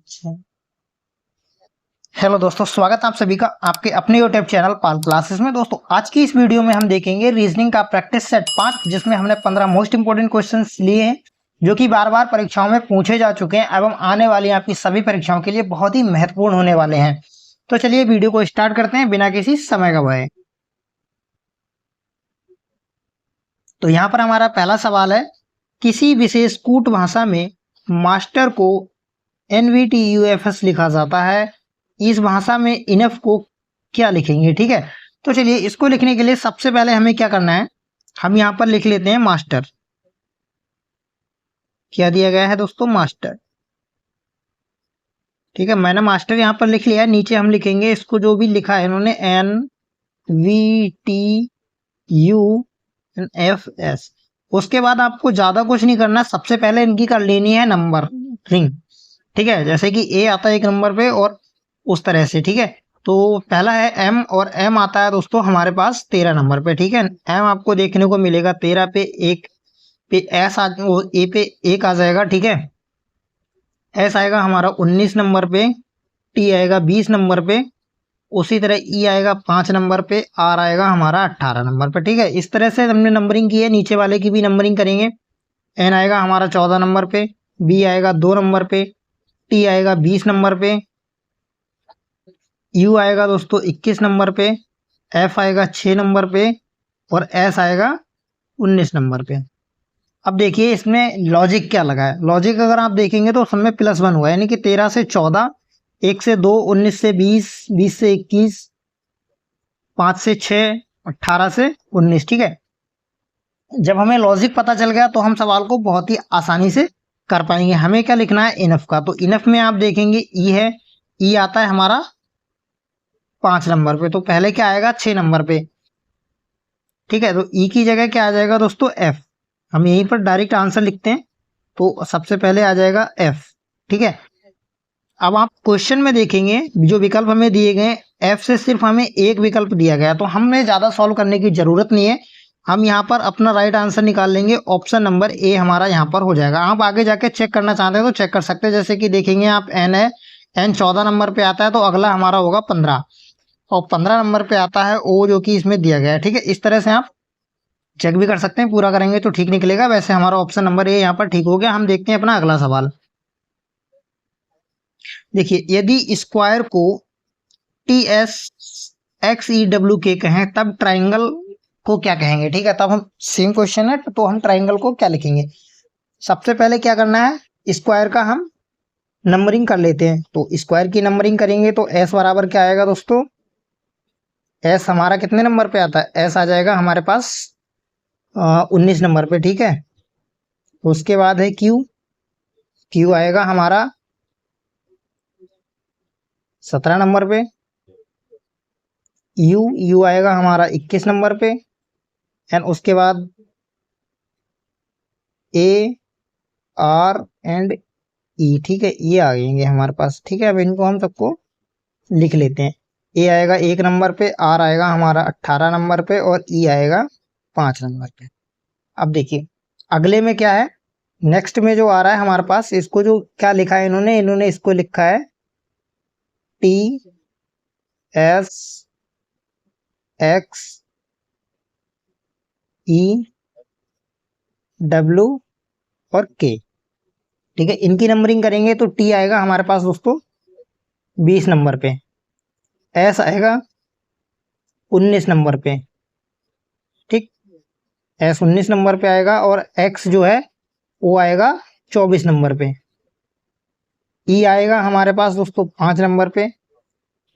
अच्छा। हेलो दोस्तों, स्वागत है आप सभी का आपके अपने यूट्यूब चैनल पाल क्लासेस में। दोस्तों आज की इस वीडियो में हम देखेंगे रीजनिंग का प्रैक्टिस सेट 5, जिसमें हमने 15 मोस्ट इंपोर्टेंट क्वेश्चंस लिए हैं जो कि बार बार परीक्षाओं में पूछे जा चुके हैं एवं आने वाली आपकी सभी परीक्षाओं के लिए बहुत ही महत्वपूर्ण होने वाले हैं। तो चलिए वीडियो को स्टार्ट करते हैं बिना किसी समय गवाए। तो यहाँ पर हमारा पहला सवाल है, किसी विशेष कूट भाषा में मास्टर को NVTUFS लिखा जाता है, इस भाषा में इनफ को क्या लिखेंगे। ठीक है, तो चलिए इसको लिखने के लिए सबसे पहले हमें क्या करना है, हम यहाँ पर लिख लेते हैं मास्टर। क्या दिया गया है दोस्तों, मास्टर। ठीक है, मैंने मास्टर यहाँ पर लिख लिया है। नीचे हम लिखेंगे इसको जो भी लिखा है इन्होंने, NVTUFS। उसके बाद आपको ज्यादा कुछ नहीं करना, सबसे पहले इनकी कर लेनी है नंबर रिंग। ठीक है, जैसे कि ए आता है 1 नंबर पे और उस तरह से। ठीक है, तो पहला है एम, और एम आता है दोस्तों हमारे पास 13 नंबर पे। ठीक है, एम आपको देखने को मिलेगा 13 पे, एक पे एस ए पे 1 आ जाएगा। ठीक है, एस आएगा हमारा 19 नंबर पे, टी आएगा 20 नंबर पे, उसी तरह ई आएगा 5 नंबर पे, आर आएगा हमारा 18 नंबर पे। ठीक है, इस तरह से हमने नंबरिंग की है। नीचे वाले की भी नंबरिंग करेंगे। एन आएगा हमारा 14 नंबर पे, बी आएगा 2 नंबर पे, टी आएगा 20 नंबर पे, यू आएगा दोस्तों 21 नंबर पे, एफ आएगा 6 नंबर पे, और एस आएगा 19 नंबर पे। अब देखिए इसमें लॉजिक क्या लगा है। लॉजिक अगर आप देखेंगे तो सब में +1 हुआ है, यानी कि 13 से 14, 1 से 2, 19 से 20, 20 से 21, 5 से 6, 18 से 19। ठीक है, जब हमें लॉजिक पता चल गया तो हम सवाल को बहुत ही आसानी से कर पाएंगे। हमें क्या लिखना है, इनफ का। तो इनफ में आप देखेंगे ई है, ई आता है हमारा 5 नंबर पे, तो पहले क्या आएगा 6 नंबर पे। ठीक है, तो ई की जगह क्या आ जाएगा दोस्तों, एफ। हम यहीं पर डायरेक्ट आंसर लिखते हैं, तो सबसे पहले आ जाएगा एफ। ठीक है, अब आप क्वेश्चन में देखेंगे जो विकल्प हमें दिए गए, एफ से सिर्फ हमें एक विकल्प दिया गया, तो हमें ज्यादा सॉल्व करने की जरूरत नहीं है। हम यहाँ पर अपना राइट आंसर निकाल लेंगे, ऑप्शन नंबर ए हमारा यहाँ पर हो जाएगा। आप आगे जाके चेक करना चाहते हैं तो चेक कर सकते हैं। जैसे कि देखेंगे आप, एन है, एन 14 नंबर पे आता है, तो अगला हमारा होगा 15, और 15 नंबर पे आता है ओ, जो कि इसमें दिया गया है। ठीक है, इस तरह से आप चेक भी कर सकते हैं, पूरा करेंगे तो ठीक निकलेगा। वैसे हमारा ऑप्शन नंबर ए यहाँ पर ठीक हो गया। हम देखते हैं अपना अगला सवाल। देखिए, यदि स्क्वायर को TSXEWK कहें तब ट्राइंगल को क्या कहेंगे। ठीक है, तब हम सेम क्वेश्चन है, तो हम ट्राइंगल को क्या लिखेंगे। सबसे पहले क्या करना है, स्क्वायर का हम नंबरिंग कर लेते हैं। तो स्क्वायर की नंबरिंग करेंगे तो एस बराबर क्या आएगा दोस्तों, एस हमारा कितने नंबर पे आता है, एस आ जाएगा हमारे पास 19 नंबर पे। ठीक है, उसके बाद है क्यू, क्यू आएगा हमारा 17 नंबर पे, यू, यू आएगा हमारा 21 नंबर पे, एंड उसके बाद ए, आर एंड ई। ठीक है, ये आ जाएंगे हमारे पास। ठीक है, अब इनको हम सबको लिख लेते हैं। ए आएगा 1 नंबर पे, आर आएगा हमारा 18 नंबर पे, और ई आएगा 5 नंबर पे। अब देखिए अगले में क्या है, नेक्स्ट में जो आ रहा है हमारे पास, इसको जो क्या लिखा है इन्होंने, इन्होंने इसको लिखा है TSXEW और के। ठीक है, इनकी नंबरिंग करेंगे तो टी आएगा हमारे पास दोस्तों 20 नंबर पे, एस आएगा 19 नंबर पे। ठीक, एस 19 नंबर पे आएगा, और एक्स जो है वो आएगा 24 नंबर पे। ई आएगा हमारे पास दोस्तों 5 नंबर पे,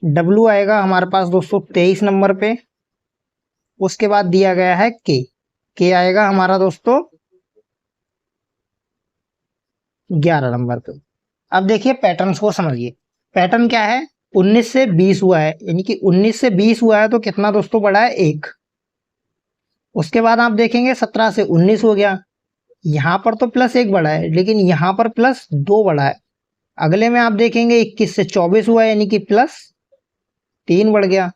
डब्ल्यू आएगा हमारे पास दोस्तों 23 नंबर पे। उसके बाद दिया गया है के आएगा हमारा दोस्तों 11 नंबर पे। अब देखिए पैटर्न को समझिए, पैटर्न क्या है, 19 से 20 हुआ है, यानी कि 19 से 20 हुआ है तो कितना दोस्तों बढ़ा है, 1। उसके बाद आप देखेंगे 17 से 19 हो गया, यहां पर तो +1 बढ़ा है, लेकिन यहां पर +2 बढ़ा है। अगले में आप देखेंगे 21 से 24 हुआ है, यानी कि +3 बढ़ गया।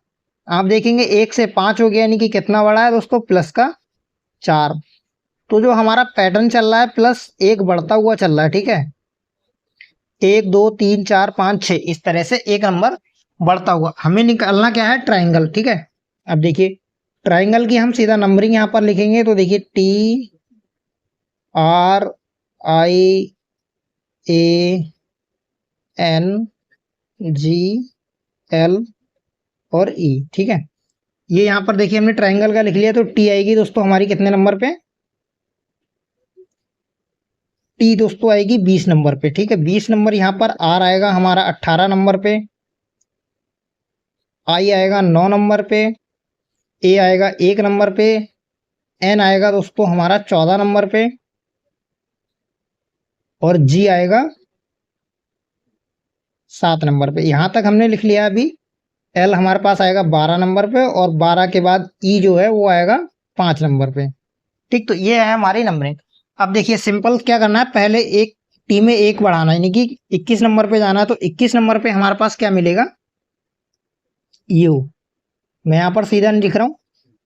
आप देखेंगे 1 से 5 हो गया, यानी कि कितना बढ़ा है दोस्तों, +4। तो जो हमारा पैटर्न चल रहा है +1 बढ़ता हुआ चल रहा है। ठीक है, 1 2 3 4 5 6 इस तरह से एक नंबर बढ़ता हुआ हमें निकालना क्या है, ट्राइंगल। ठीक है, अब देखिए ट्राइंगल की हम सीधा नंबरिंग यहाँ पर लिखेंगे तो देखिए TRIANGL और E। ठीक है, ये यहाँ पर देखिए हमने ट्राइंगल का लिख लिया तो टी आएगी दोस्तों हमारी कितने नंबर पे, टी दोस्तों आएगी 20 नंबर पे। ठीक है, 20 नंबर यहाँ पर। आर आएगा हमारा 18 नंबर पे, आई आएगा 9 नंबर पे, ए आएगा 1 नंबर पे, एन आएगा दोस्तों हमारा 14 नंबर पे और जी आएगा 7 नंबर पे। यहां तक हमने लिख लिया। अभी एल हमारे पास आएगा 12 नंबर पे और 12 के बाद ई जो है वो आएगा 5 नंबर पे। ठीक, तो ये है हमारी नंबरिंग। अब देखिए सिंपल क्या करना है, पहले एक टी में एक बढ़ाना है, यानी कि 21 नंबर पे जाना है। तो 21 नंबर पे हमारे पास क्या मिलेगा, यू। मैं यहाँ पर सीधा नहीं लिख रहा हूँ।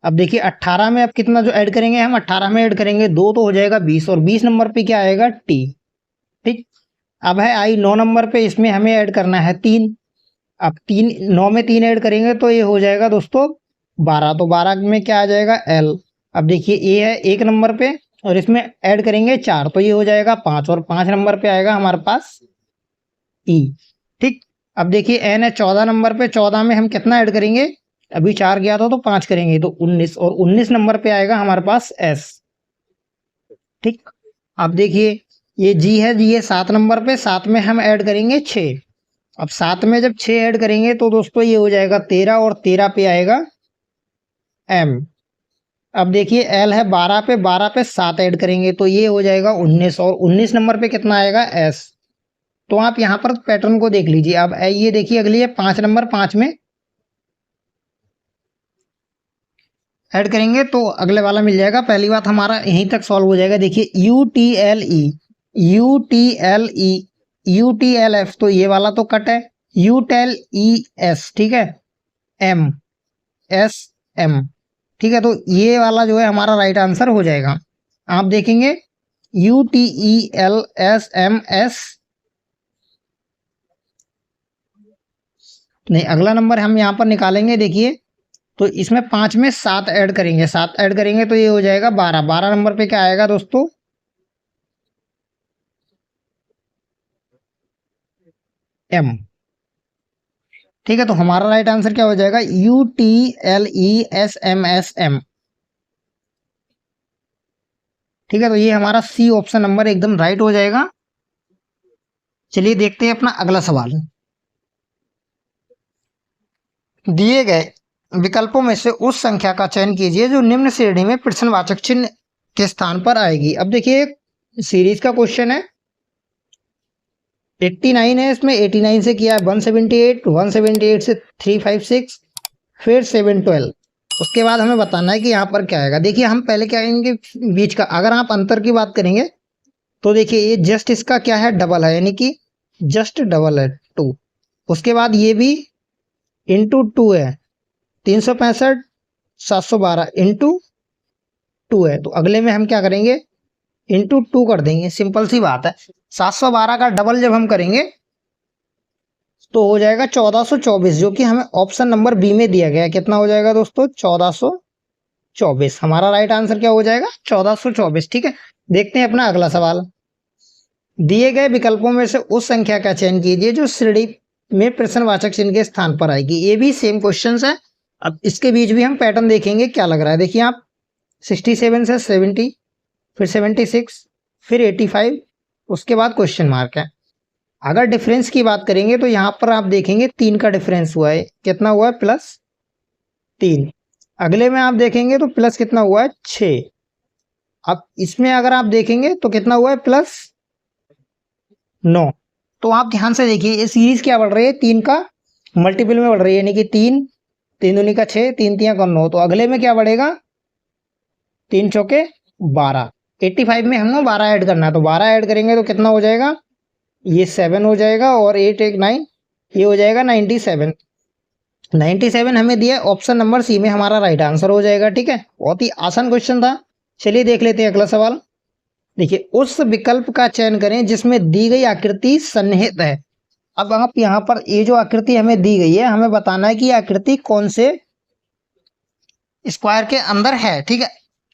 अब देखिए 18 में अब कितना जो ऐड करेंगे हम, 18 में ऐड करेंगे 2 तो हो जाएगा 20 और 20 नंबर पे क्या आएगा, टी। ठीक, अब है आई 9 नंबर पे, इसमें हमें ऐड करना है 3। अब 3 9 में 3 ऐड करेंगे तो ये हो जाएगा दोस्तों 12, तो 12 में क्या आ जाएगा, एल। अब देखिए ए है 1 नंबर पे और इसमें ऐड करेंगे 4 तो ये हो जाएगा 5 और 5 नंबर पे आएगा हमारे पास ई। ठीक, अब देखिए एन है 14 नंबर पे, 14 में हम कितना ऐड करेंगे, अभी 4 गया था तो 5 करेंगे तो 19 और 19 नंबर पे आएगा हमारे पास एस। ठीक, अब देखिए ये जी है, जी है 7 नंबर पे, 7 में हम ऐड करेंगे 6। अब 7 में जब 6 ऐड करेंगे तो दोस्तों ये हो जाएगा 13 और 13 पे आएगा एम। अब देखिए एल है 12 पे, 12 पे 7 ऐड करेंगे तो ये हो जाएगा 19 और 19 नंबर पे कितना आएगा, एस। तो आप यहाँ पर पैटर्न को देख लीजिए। अब ये देखिए अगली है 5 नंबर, 5 में ऐड करेंगे तो अगले वाला मिल जाएगा। पहली बात हमारा यहीं तक सॉल्व हो जाएगा। देखिए UTLE, UTLE, UTLF तो ये वाला तो कट है, UTLES। ठीक है, MSM। ठीक है, तो ये वाला जो है हमारा राइट आंसर हो जाएगा। आप देखेंगे UTELSMS नहीं, अगला नंबर हम यहाँ पर निकालेंगे। देखिए तो इसमें 5 में 7 ऐड करेंगे, 7 ऐड करेंगे तो ये हो जाएगा 12। 12 नंबर पे क्या आएगा दोस्तों, एम। ठीक है, तो हमारा राइट आंसर क्या हो जाएगा, UTLESMSM। ठीक है, तो ये हमारा सी ऑप्शन नंबर एकदम राइट हो जाएगा। चलिए देखते हैं अपना अगला सवाल। दिए गए विकल्पों में से उस संख्या का चयन कीजिए जो निम्न श्रेणी में प्रश्नवाचक चिन्ह के स्थान पर आएगी। अब देखिए सीरीज का क्वेश्चन है, 89 है, इसमें 89 से किया है 178, 178 से 356, फिर 712। उसके बाद हमें बताना है कि यहाँ पर क्या आएगा। देखिए हम पहले क्या करेंगे, बीच का अगर आप अंतर की बात करेंगे तो देखिए ये जस्ट इसका क्या है, डबल है, यानी कि जस्ट डबल है 2। उसके बाद ये भी इंटू 2 है, 365 712 इंटू 2 है, तो अगले में हम क्या करेंगे, इंटू 2 कर देंगे। सिंपल सी बात है, 712 का डबल जब हम करेंगे तो हो जाएगा 1424, जो कि हमें ऑप्शन नंबर बी में दिया गया है। कितना हो जाएगा दोस्तों, 1424। हमारा राइट आंसर क्या हो जाएगा, 1424। ठीक है, देखते हैं अपना अगला सवाल। दिए गए विकल्पों में से उस संख्या का चयन कीजिए जो श्रेणी में प्रश्नवाचक चिन्ह के स्थान पर आएगी। ये भी सेम क्वेश्चन है। अब इसके बीच भी हम पैटर्न देखेंगे क्या लग रहा है। देखिए आप 67 से 70, फिर 76, फिर 85, उसके बाद क्वेश्चन मार्क है। अगर डिफरेंस की बात करेंगे तो यहाँ पर आप देखेंगे 3 का डिफरेंस हुआ है। कितना हुआ है, +3। अगले में आप देखेंगे तो प्लस कितना हुआ है, 6। अब इसमें अगर आप देखेंगे तो कितना हुआ है, +9। तो आप ध्यान से देखिए ये सीरीज क्या बढ़ रही है, 3 का मल्टीपल में बढ़ रही है, यानी कि 3 3 दूनी का 6, 3 3 का 9। तो अगले में क्या बढ़ेगा, 3 चौके 12। 85 में हमको 12 ऐड करना है, तो 12 ऐड करेंगे तो कितना हो जाएगा, ये 7 हो जाएगा और 8 1 9, ये हो जाएगा 97। 97 हमें दिया ऑप्शन नंबर सी में, हमारा राइट आंसर हो जाएगा। ठीक है, बहुत ही आसान क्वेश्चन था। चलिए देख लेते हैं अगला सवाल। देखिए उस विकल्प का चयन करें जिसमें दी गई आकृति सन्निहित है। अब आप यहाँ पर ये जो आकृति हमें दी गई है, हमें बताना है कि ये आकृति कौन से स्क्वायर के अंदर है। ठीक है,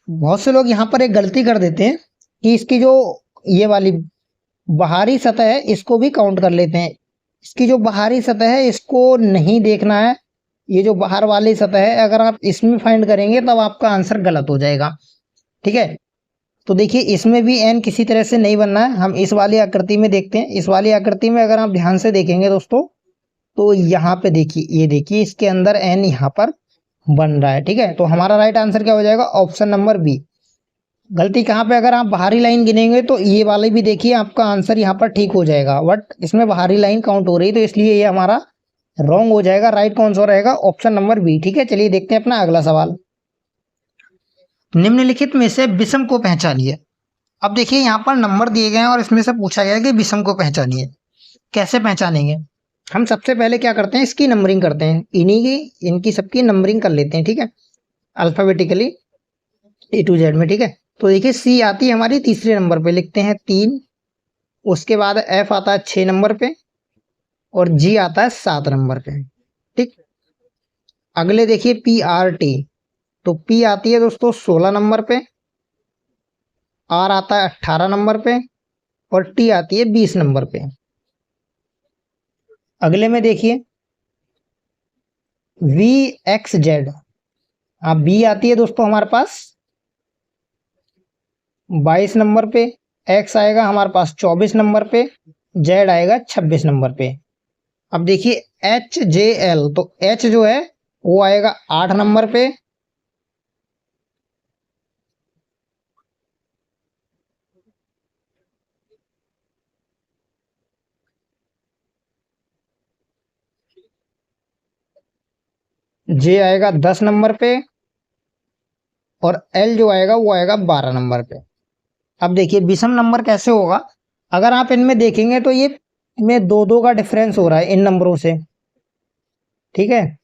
बहुत से लोग यहाँ पर एक गलती कर देते हैं कि इसकी जो ये वाली बाहरी सतह है इसको भी काउंट कर लेते हैं। इसकी जो बाहरी सतह है इसको नहीं देखना है, ये जो बाहर वाली सतह है अगर आप इसमें फाइंड करेंगे तब आपका आंसर गलत हो जाएगा। ठीक है, तो देखिए इसमें भी एन किसी तरह से नहीं बनना है। हम इस वाली आकृति में देखते हैं। इस वाली आकृति में अगर आप ध्यान से देखेंगे दोस्तों, तो यहाँ पे देखिए, ये देखिए इसके अंदर एन यहाँ पर बन रहा है। ठीक है, तो हमारा राइट आंसर क्या हो जाएगा? Option number B. गलती कहाँ पे? अगर आप बाहरी लाइन गिनेंगे तो ये वाली भी देखिए, आपका आंसर यहाँ पर ठीक हो जाएगा, बट इसमें बाहरी लाइन काउंट हो रही है तो इसलिए ये हमारा रॉन्ग हो जाएगा। राइट कौन सा रहेगा? Option number B. ठीक है, चलिए देखते हैं अपना अगला सवाल। निम्नलिखित में से विषम को पहचानिए। अब देखिए यहाँ पर नंबर दिए गए हैं और इसमें से पूछा गया है कि विषम को पहचानिए। कैसे पहचानेंगे? हम सबसे पहले क्या करते हैं, इसकी नंबरिंग करते हैं, इनकी सबकी नंबरिंग कर लेते हैं। ठीक है, अल्फाबेटिकली ए टू जेड में। ठीक है, तो देखिए सी आती है हमारी तीसरे नंबर पे, लिखते हैं 3। उसके बाद एफ आता है 6 नंबर पे और जी आता है 7 नंबर पे। ठीक, अगले देखिए पी आर टी, तो पी आती है दोस्तों 16 नंबर पे, आर आता है 18 नंबर पे और टी आती है 20 नंबर पे। अगले में देखिए वी एक्स जेड, बी आती है दोस्तों हमारे पास 22 नंबर पे, एक्स आएगा हमारे पास 24 नंबर पे, जेड आएगा 26 नंबर पे। अब देखिए एच जे एल, तो एच जो है वो आएगा 8 नंबर पे, जे आएगा 10 नंबर पे और एल जो आएगा वो आएगा 12 नंबर पे। अब देखिए विषम नंबर कैसे होगा? अगर आप इनमें देखेंगे तो ये में 2-2 का डिफरेंस हो रहा है इन नंबरों से। ठीक है,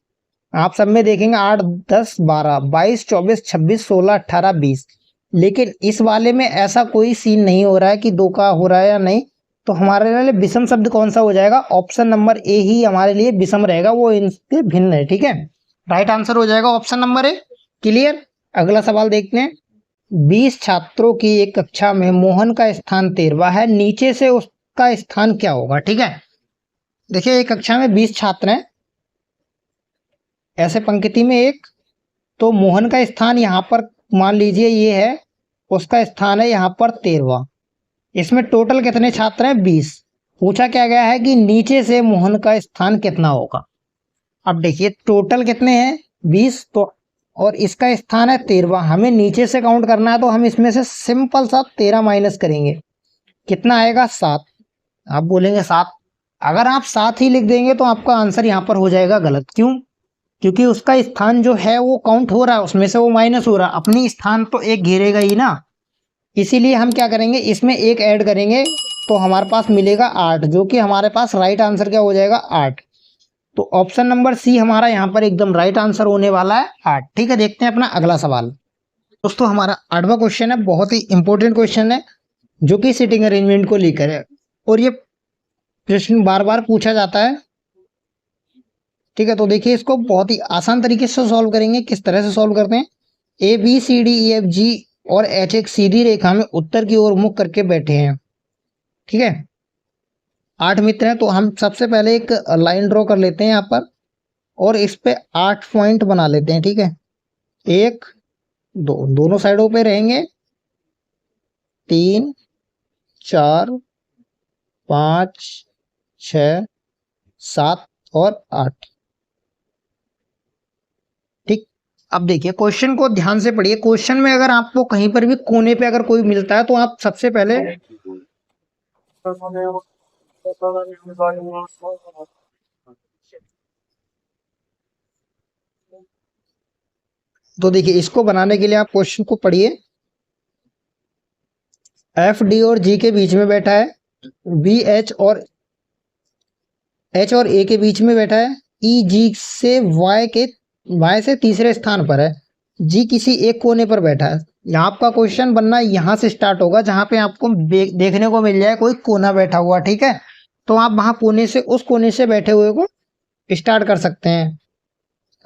आप सब में देखेंगे 8 10 12 22 24 26 16 18 20, लेकिन इस वाले में ऐसा कोई सीन नहीं हो रहा है कि 2 का हो रहा है या नहीं। तो हमारे लिए विषम शब्द कौन सा हो जाएगा? ऑप्शन नंबर ए ही हमारे लिए विषम रहेगा, वो इनसे भिन्न है। ठीक है, राइट आंसर हो जाएगा ऑप्शन नंबर ए। क्लियर? अगला सवाल देखते हैं। 20 छात्रों की एक कक्षा में मोहन का स्थान 13वां है, नीचे से उसका स्थान क्या होगा? ठीक है, देखिए एक कक्षा में 20 छात्र हैं, ऐसे पंक्ति में एक, तो मोहन का स्थान यहाँ पर मान लीजिए ये है, उसका स्थान है यहाँ पर 13वां। इसमें टोटल कितने छात्र हैं? 20। पूछा क्या गया है कि नीचे से मोहन का स्थान कितना होगा। अब देखिए टोटल कितने हैं? 20, तो और इसका स्थान है 13वां, हमें नीचे से काउंट करना है, तो हम इसमें से सिंपल सा 13 माइनस करेंगे, कितना आएगा? 7। आप बोलेंगे 7, अगर आप 7 ही लिख देंगे तो आपका आंसर यहाँ पर हो जाएगा गलत। क्यों? क्योंकि उसका स्थान जो है वो काउंट हो रहा है, उसमें से वो माइनस हो रहा है, अपनी स्थान तो एक घेरेगा ही ना। इसीलिए हम क्या करेंगे, इसमें एक ऐड करेंगे तो हमारे पास मिलेगा 8, जो कि हमारे पास राइट आंसर क्या हो जाएगा? 8। तो ऑप्शन नंबर सी हमारा यहाँ पर एकदम राइट आंसर होने वाला है 8। ठीक है, देखते हैं अपना अगला सवाल। दोस्तों हमारा 8वां क्वेश्चन है, बहुत ही इंपॉर्टेंट क्वेश्चन है जो कि सीटिंग अरेंजमेंट को लेकर है, और ये प्रश्न बार बार पूछा जाता है। ठीक है, तो देखिए इसको बहुत ही आसान तरीके से सॉल्व करेंगे। किस तरह से सॉल्व करते हैं? A B C D E F G और एच एक सीधी रेखा में उत्तर की ओर मुख करके बैठे हैं। ठीक है, 8 मित्र हैं, तो हम सबसे पहले एक लाइन ड्रॉ कर लेते हैं यहाँ पर और इस पे 8 पॉइंट बना लेते हैं। ठीक है, 1 2 दोनों साइडों पे रहेंगे, 3 4 5 6 7 और 8। ठीक, अब देखिए क्वेश्चन को ध्यान से पढ़िए। क्वेश्चन में अगर आपको कहीं पर भी कोने पे अगर कोई मिलता है तो आप सबसे पहले तो देखिए इसको बनाने के लिए आप क्वेश्चन को पढ़िए। एफ डी और जी के बीच में बैठा है, बी एच और ए के बीच में बैठा है, ई जी से वाई से तीसरे स्थान पर है, जी किसी एक कोने पर बैठा है। यहाँ आपका क्वेश्चन बनना यहाँ से स्टार्ट होगा, जहाँ पे आपको देखने को मिल जाए कोई कोना बैठा हुआ, ठीक है। तो आप वहां कोने से, उस कोने से बैठे हुए को स्टार्ट कर सकते हैं।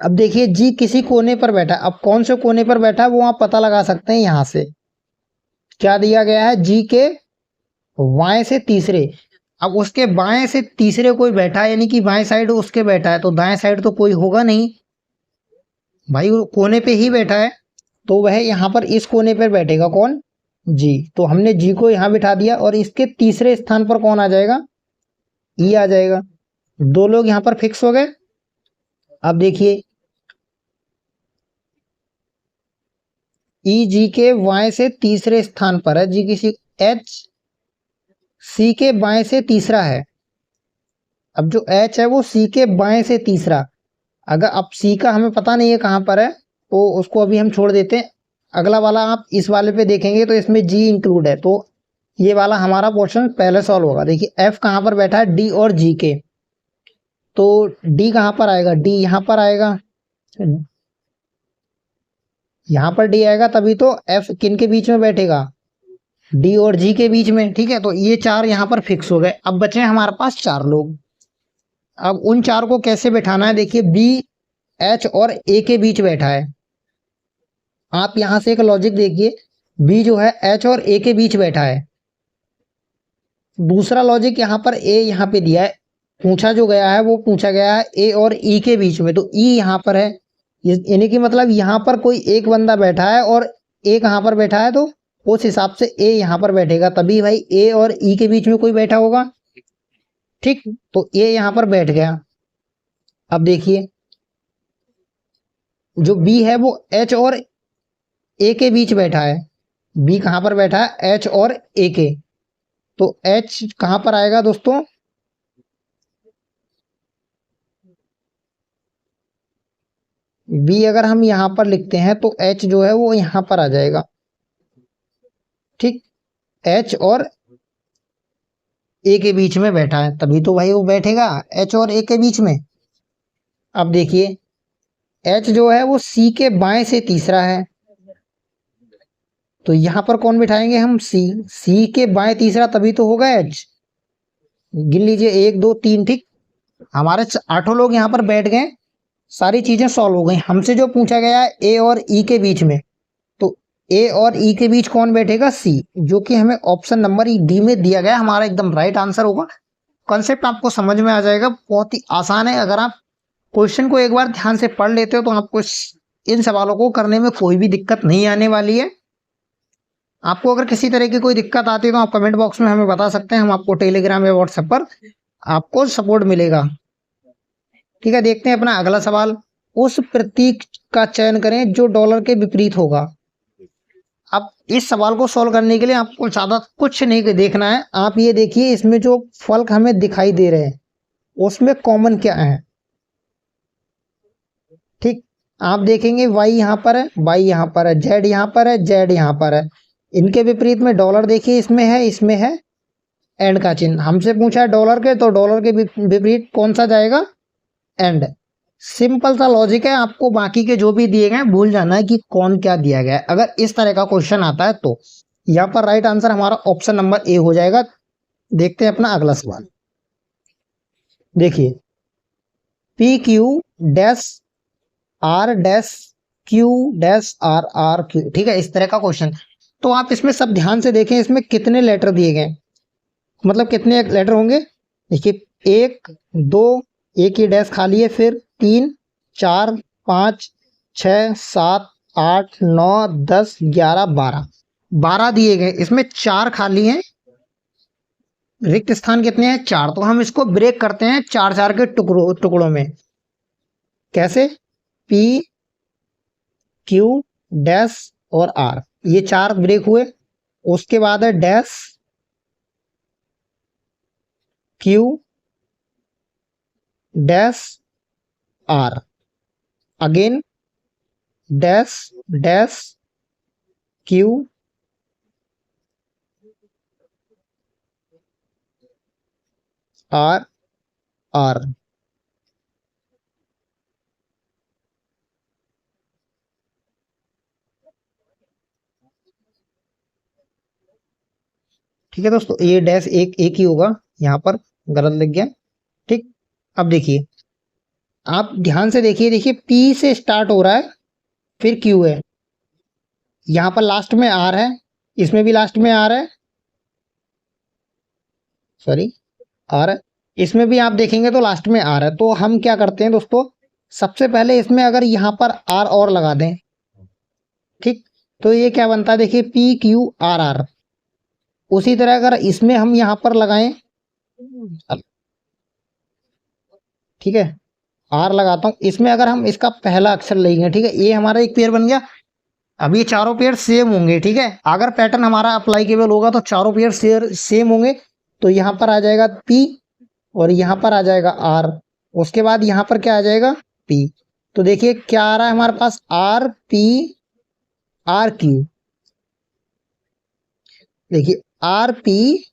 अब देखिए जी किसी कोने पर बैठा है, अब कौन से कोने पर बैठा है वो आप पता लगा सकते हैं। यहाँ से क्या दिया गया है, जी के बाएं से तीसरे। अब उसके बाएं से तीसरे कोई बैठा है, यानी कि बाएं साइड उसके बैठा है, तो दाएं साइड तो कोई होगा नहीं भाई, वो कोने पे ही बैठा है। तो वह यहाँ पर इस कोने पर बैठेगा कौन, जी। तो हमने जी को यहाँ बिठा दिया और इसके तीसरे स्थान पर कौन आ जाएगा, ई आ जाएगा। दो लोग यहाँ पर फिक्स हो गए। अब देखिए ई जी के बाएं से तीसरे स्थान पर है, जी किसी एच सी के बाएं से तीसरा है। अब जो एच है वो सी के बाएं से तीसरा, अगर अब सी का हमें पता नहीं है कहाँ पर है, तो उसको अभी हम छोड़ देते हैं। अगला वाला आप इस वाले पे देखेंगे तो इसमें जी इंक्लूड है, तो ये वाला हमारा पोर्शन पहले सॉल्व होगा। देखिए एफ कहाँ पर बैठा है, डी और जी के, तो डी कहाँ पर आएगा, डी यहाँ पर आएगा, यहाँ पर डी आएगा, तभी तो एफ किन के बीच में बैठेगा, डी और जी के बीच में, ठीक है। तो ये चार यहाँ पर फिक्स हो गए। अब बचे हमारे पास चार लोग। अब उन चार को कैसे बैठाना है, देखिए बी एच और ए के बीच बैठा है। आप यहां से एक लॉजिक देखिए, बी जो है एच और ए के बीच बैठा है। दूसरा लॉजिक यहाँ पर ए यहाँ पे दिया है, पूछा जो गया है वो पूछा गया है ए और ई के बीच में, तो ई यहाँ पर है, यानी कि मतलब यहाँ पर कोई एक बंदा बैठा है और ए कहाँ पर बैठा है, तो उस हिसाब से ए यहाँ पर बैठेगा, तभी भाई ए और ई के बीच में कोई बैठा होगा, ठीक। तो ए यहाँ पर बैठ गया। अब देखिए जो बी है वो एच और ए के बीच बैठा है। बी कहाँ पर बैठा है, एच और ए के, तो एच कहाँ पर आएगा दोस्तों, बी अगर हम यहाँ पर लिखते हैं तो एच जो है वो यहाँ पर आ जाएगा, ठीक। एच और ए के बीच में बैठा है, तभी तो भाई वो बैठेगा एच और ए के बीच में। अब देखिए एच जो है वो सी के बाएं से तीसरा है, तो यहाँ पर कौन बिठाएंगे हम, सी, सी के बाएं तीसरा, तभी तो होगा एच। गिन लीजिए एक दो तीन, ठीक। हमारे आठों लोग यहाँ पर बैठ गए, सारी चीजें सॉल्व हो गई। हमसे जो पूछा गया है ए और ई के बीच में, तो ए और ई के बीच कौन बैठेगा, सी, जो कि हमें ऑप्शन नंबर डी में दिया गया, हमारा एकदम राइट आंसर होगा। कॉन्सेप्ट आपको समझ में आ जाएगा, बहुत ही आसान है। अगर आप क्वेश्चन को एक बार ध्यान से पढ़ लेते हो तो आपको इन सवालों को करने में कोई भी दिक्कत नहीं आने वाली है। आपको अगर किसी तरह की कोई दिक्कत आती है तो आप कमेंट बॉक्स में हमें बता सकते हैं, हम आपको टेलीग्राम या व्हाट्सएप पर आपको सपोर्ट मिलेगा, ठीक है। देखते हैं अपना अगला सवाल। उस प्रतीक का चयन करें जो डॉलर के विपरीत होगा। अब इस सवाल को सॉल्व करने के लिए आपको ज्यादा कुछ नहीं देखना है, आप ये देखिए इसमें जो फर्क हमें दिखाई दे रहे हैं उसमें कॉमन क्या है, ठीक। आप देखेंगे वाई यहाँ पर है, वाई यहाँ पर है, जेड यहाँ पर है, जेड यहाँ पर है। इनके विपरीत में डॉलर देखिए इसमें है एंड का चिन्ह। हमसे पूछा है डॉलर के, तो डॉलर के विपरीत कौन सा जाएगा, एंड। सिंपल सा लॉजिक है, आपको बाकी के जो भी दिए गए भूल जाना है कि कौन क्या दिया गया है। अगर इस तरह का क्वेश्चन आता है तो यहाँ पर राइट आंसर हमारा ऑप्शन नंबर ए हो जाएगा। देखते हैं अपना अगला सवाल। देखिए P Q dash R dash Q dash R R Q, ठीक है, इस तरह का क्वेश्चन। तो आप इसमें सब ध्यान से देखें, इसमें कितने लेटर दिए गए, मतलब कितने लेटर होंगे। देखिए एक दो, एक ही डैश खाली है, फिर तीन चार पाँच छ सात आठ नौ 10 11 12, 12 दिए गए, इसमें चार खाली हैं, रिक्त स्थान कितने हैं, चार। तो हम इसको ब्रेक करते हैं चार चार के टुकड़ों में। कैसे, पी क्यू डैश और आर, ये चार ब्रेक हुए। उसके बाद है dash Q dash R, again dash dash Q R, R. ठीक है दोस्तों, ये डैश एक ही होगा, यहाँ पर गलत लग गया। ठीक, अब देखिए, आप ध्यान से देखिए, देखिए पी से स्टार्ट हो रहा है, फिर क्यू है, यहाँ पर लास्ट में आर है, इसमें भी लास्ट में आर है, सॉरी आर है, इसमें भी आप देखेंगे तो लास्ट में आर है। तो हम क्या करते हैं दोस्तों, सबसे पहले इसमें अगर यहाँ पर आर और लगा दें, ठीक, तो ये क्या बनता है, देखिए पी क्यू आर आर। उसी तरह अगर इसमें हम यहाँ पर लगाएं, ठीक है, आर लगाता हूं, इसमें अगर हम इसका पहला अक्षर लेंगे, ठीक है, ये हमारा एक पेयर बन गया। अब ये चारों पेयर सेम होंगे, ठीक है, अगर पैटर्न हमारा अप्लाईकेबल होगा तो चारों पेयर सेम होंगे। तो यहाँ पर आ जाएगा पी और यहाँ पर आ जाएगा आर, उसके बाद यहाँ पर क्या आ जाएगा पी। तो देखिए क्या आ रहा है हमारे पास, आर पी आर क्यू। देखिए आर पी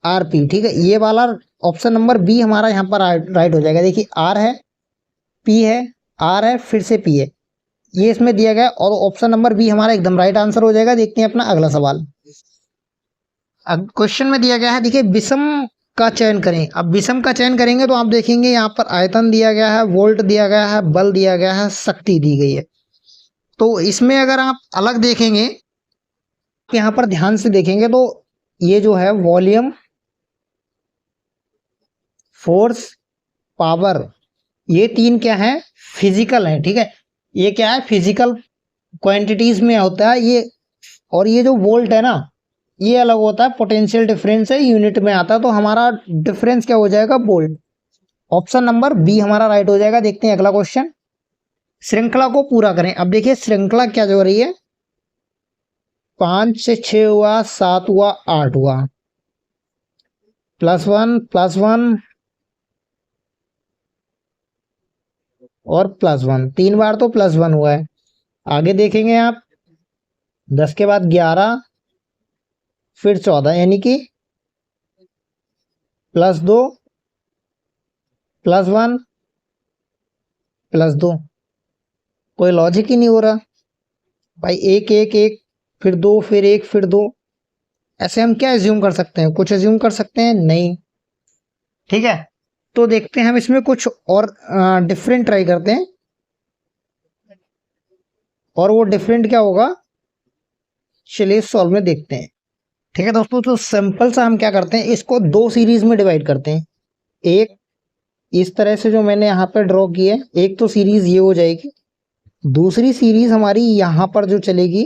आर पी, ठीक है, ये वाला ऑप्शन नंबर बी हमारा यहाँ पर राइट हो जाएगा। देखिए आर है, पी है, आर है, फिर से पी है, ये इसमें दिया गया और ऑप्शन नंबर बी हमारा एकदम राइट आंसर हो जाएगा। देखते हैं अपना अगला सवाल। अब क्वेश्चन में दिया गया है, देखिए विषम का चयन करें। अब विषम का चयन करेंगे तो आप देखेंगे यहाँ पर आयतन दिया गया है, वोल्ट दिया गया है, बल दिया गया है, शक्ति दी गई है। तो इसमें अगर आप अलग देखेंगे, यहाँ पर ध्यान से देखेंगे तो ये जो है वॉल्यूम, फोर्स, पावर, ये तीन क्या है, फिजिकल है, ठीक है, ये क्या है फिजिकल क्वांटिटीज में होता है ये। और ये जो वोल्ट है ना, ये अलग होता है, पोटेंशियल डिफरेंस है, यूनिट में आता है। तो हमारा डिफरेंस क्या हो जाएगा, वोल्ट। ऑप्शन नंबर बी हमारा राइट हो जाएगा। देखते हैं अगला क्वेश्चन। श्रृंखला को पूरा करें। अब देखिए श्रृंखला क्या जो हो रही है, 5 से 6 हुआ, 7 हुआ, 8 हुआ, +1 और +1, 3 बार तो +1 हुआ है। आगे देखेंगे आप, 10 के बाद 11, फिर 14, यानी कि +2 +1 +2। कोई लॉजिक ही नहीं हो रहा भाई, एक एक एक, फिर 2, फिर 1, फिर 2, ऐसे हम क्या एज्यूम कर सकते हैं, कुछ एज्यूम कर सकते हैं नहीं, ठीक है। तो देखते हैं हम इसमें कुछ और डिफरेंट ट्राई करते हैं, और वो डिफरेंट क्या होगा चलिए सॉल्व में देखते हैं। ठीक है दोस्तों, तो सिंपल सा हम क्या करते हैं, इसको 2 सीरीज में डिवाइड करते हैं। एक इस तरह से जो मैंने यहाँ पर ड्रॉ की है, एक तो सीरीज ये हो जाएगी, दूसरी सीरीज हमारी यहाँ पर जो चलेगी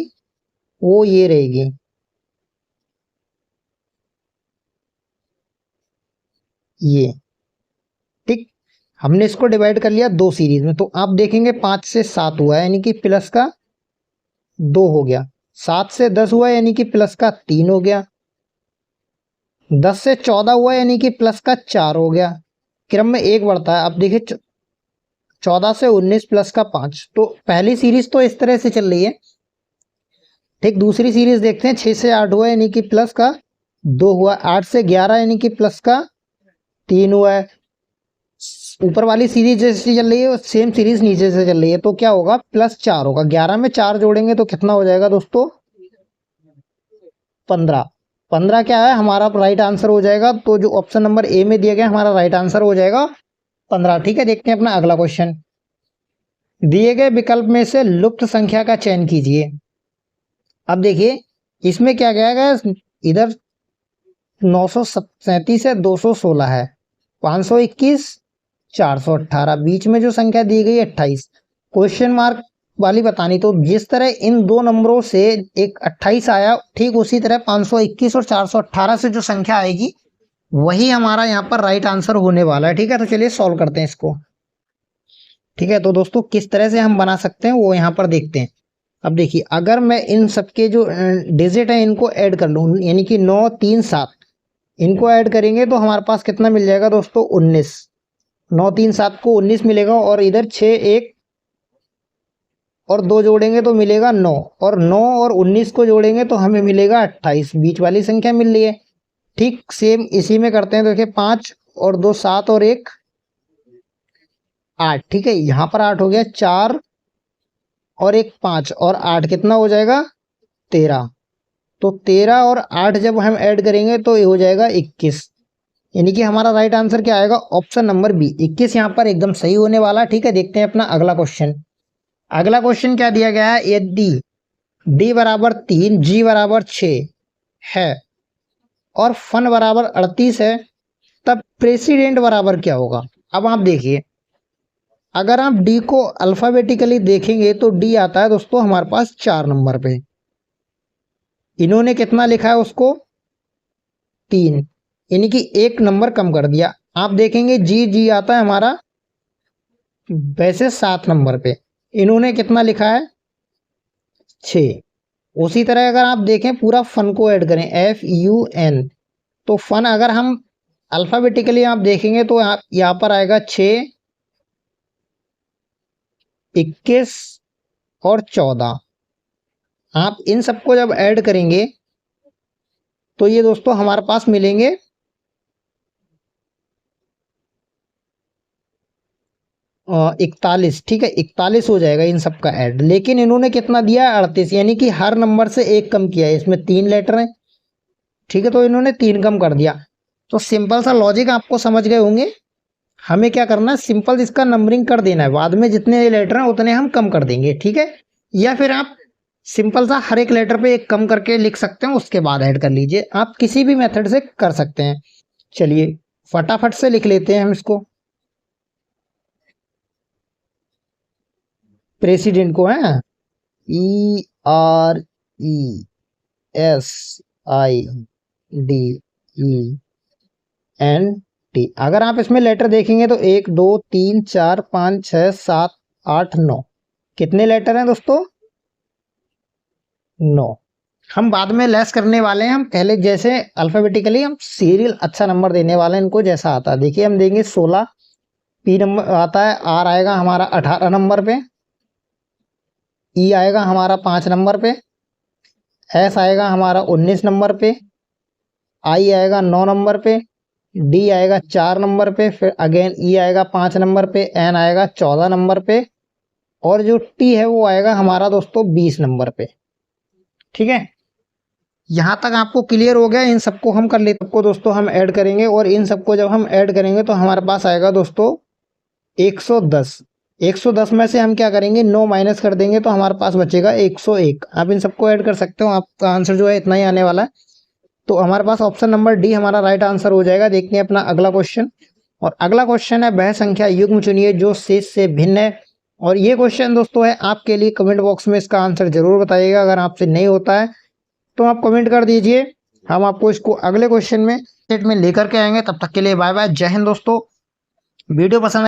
वो ये रहेगी, ये, ठीक। हमने इसको डिवाइड कर लिया 2 सीरीज में। तो आप देखेंगे 5 से 7 हुआ है, यानी कि प्लस का 2 हो गया, 7 से 10 हुआ यानी कि प्लस का 3 हो गया, 10 से 14 हुआ यानी कि प्लस का 4 हो गया, क्रम में 1 बढ़ता है। अब देखिए 14 से 19 प्लस का 5। तो पहली सीरीज तो इस तरह से चल रही है, ठीक। दूसरी सीरीज देखते हैं, 6 से 8 हुआ यानी कि प्लस का 2 हुआ, 8 से 11 यानी कि प्लस का 3 हुआ है। ऊपर वाली सीरीज जैसी चल रही है सेम सीरीज नीचे से चल रही है, तो क्या होगा, +4 होगा। 11 में 4 जोड़ेंगे तो कितना हो जाएगा दोस्तों, 15। 15 क्या है हमारा राइट आंसर हो जाएगा। तो जो ऑप्शन नंबर ए में दिया गया हमारा राइट आंसर हो जाएगा 15, ठीक है। देखते हैं अपना अगला क्वेश्चन। दिए गए विकल्प में से लुप्त संख्या का चयन कीजिए। अब देखिए इसमें क्या गया है, इधर 937 है, 216 है, 521, 418, बीच में जो संख्या दी गई 28, क्वेश्चन मार्क वाली बतानी। तो जिस तरह इन 2 नंबरों से एक 28 आया, ठीक उसी तरह 521 और 418 से जो संख्या आएगी वही हमारा यहाँ पर राइट आंसर होने वाला है, ठीक है। तो चलिए सॉल्व करते हैं इसको, ठीक है। तो दोस्तों किस तरह से हम बना सकते हैं वो यहाँ पर देखते हैं। अब देखिए अगर मैं इन सबके जो डिजिट है इनको ऐड कर लूँ, यानी कि 9 3 7, इनको ऐड करेंगे तो हमारे पास कितना मिल जाएगा दोस्तों, 19। 9 3 7 को 19 मिलेगा, और इधर 6 1 और 2 जोड़ेंगे तो मिलेगा 9, और 9 और 19 को जोड़ेंगे तो हमें मिलेगा 28, बीच वाली संख्या मिल रही है। ठीक सेम इसी में करते हैं, देखिए 5 और 2 7 और 1 8, ठीक है। यहाँ पर 8 हो गया, 4 और 1 5 और 8 कितना हो जाएगा, 13, तो 13 और 8 जब हम ऐड करेंगे तो ये हो जाएगा 21। यानी कि हमारा राइट आंसर क्या आएगा, ऑप्शन नंबर बी 21 यहाँ पर एकदम सही होने वाला। ठीक है, देखते हैं अपना अगला क्वेश्चन। अगला क्वेश्चन क्या दिया गया है, यदि डी बराबर 3 जी बराबर 6 है और फन बराबर 38 है तब प्रेसिडेंट बराबर क्या होगा। अब आप देखिए, अगर आप डी को अल्फाबेटिकली देखेंगे तो डी आता है दोस्तों हमारे पास 4 नंबर पे। इन्होंने कितना लिखा है उसको, 3, यानी कि 1 नंबर कम कर दिया। आप देखेंगे जी जी आता है हमारा वैसे 7 नंबर पे, इन्होंने कितना लिखा है 6। उसी तरह अगर आप देखें पूरा फन को ऐड करें FUN, तो फन अगर हम अल्फाबेटिकली आप देखेंगे तो यहाँ पर आएगा 6, 21 और 14। आप इन सबको जब ऐड करेंगे तो ये दोस्तों हमारे पास मिलेंगे 41। ठीक है, 41 हो जाएगा इन सब का ऐड। लेकिन इन्होंने कितना दिया है 38, यानी कि हर नंबर से 1 कम किया है। इसमें 3 लेटर हैं, ठीक है, तो इन्होंने 3 कम कर दिया। तो सिंपल सा लॉजिक आपको समझ गए होंगे। हमें क्या करना है, सिंपल इसका नंबरिंग कर देना है, बाद में जितने लेटर हैं उतने हम कम कर देंगे। ठीक है, या फिर आप सिंपल सा हर एक लेटर पे 1 कम करके लिख सकते हैं, उसके बाद ऐड कर लीजिए। आप किसी भी मेथड से कर सकते हैं। चलिए फटाफट से लिख लेते हैं हम इसको, प्रेसिडेंट को है PRESIDENT। अगर आप इसमें लेटर देखेंगे तो 1 2 3 4 5 6 7 8 9, कितने लेटर हैं दोस्तों, 9। हम बाद में लेस करने वाले हैं, हम पहले जैसे अल्फाबेटिकली हम सीरियल अच्छा नंबर देने वाले हैं इनको जैसा आता है। देखिए हम देंगे 16, पी नंबर आता है, आर आएगा हमारा 18 नंबर पे, ई आएगा हमारा 5 नंबर पे, एस आएगा हमारा 19 नंबर पे, आई आएगा 9 नंबर पे, डी आएगा 4 नंबर पे, फिर अगेन ई आएगा 5 नंबर पे, एन आएगा 14 नंबर पे, और जो टी है वो आएगा हमारा दोस्तों 20 नंबर पे। ठीक है, यहाँ तक आपको क्लियर हो गया। इन सबको हम कर लेते, सबको दोस्तों हम ऐड करेंगे, और इन सबको जब हम ऐड करेंगे तो हमारे पास आएगा दोस्तों 110। 110 में से हम क्या करेंगे, 9 माइनस कर देंगे तो हमारे पास बचेगा 101। आप इन सबको ऐड कर सकते हो, आपका आंसर जो है इतना ही आने वाला है। तो हमारे पास ऑप्शन नंबर डी हमारा राइट आंसर हो जाएगा। देखते हैं अपना अगला क्वेश्चन, और अगला क्वेश्चन है वह संख्या युग्म चुनिए जो शेष से भिन्न है। और ये क्वेश्चन दोस्तों है आपके लिए, कमेंट बॉक्स में इसका आंसर जरूर बताइएगा। अगर आपसे नहीं होता है तो आप कमेंट कर दीजिए, हम आपको इसको अगले क्वेश्चन में सेट में लेकर के आएंगे। तब तक के लिए बाय बाय, जय हिंद दोस्तों। वीडियो पसंद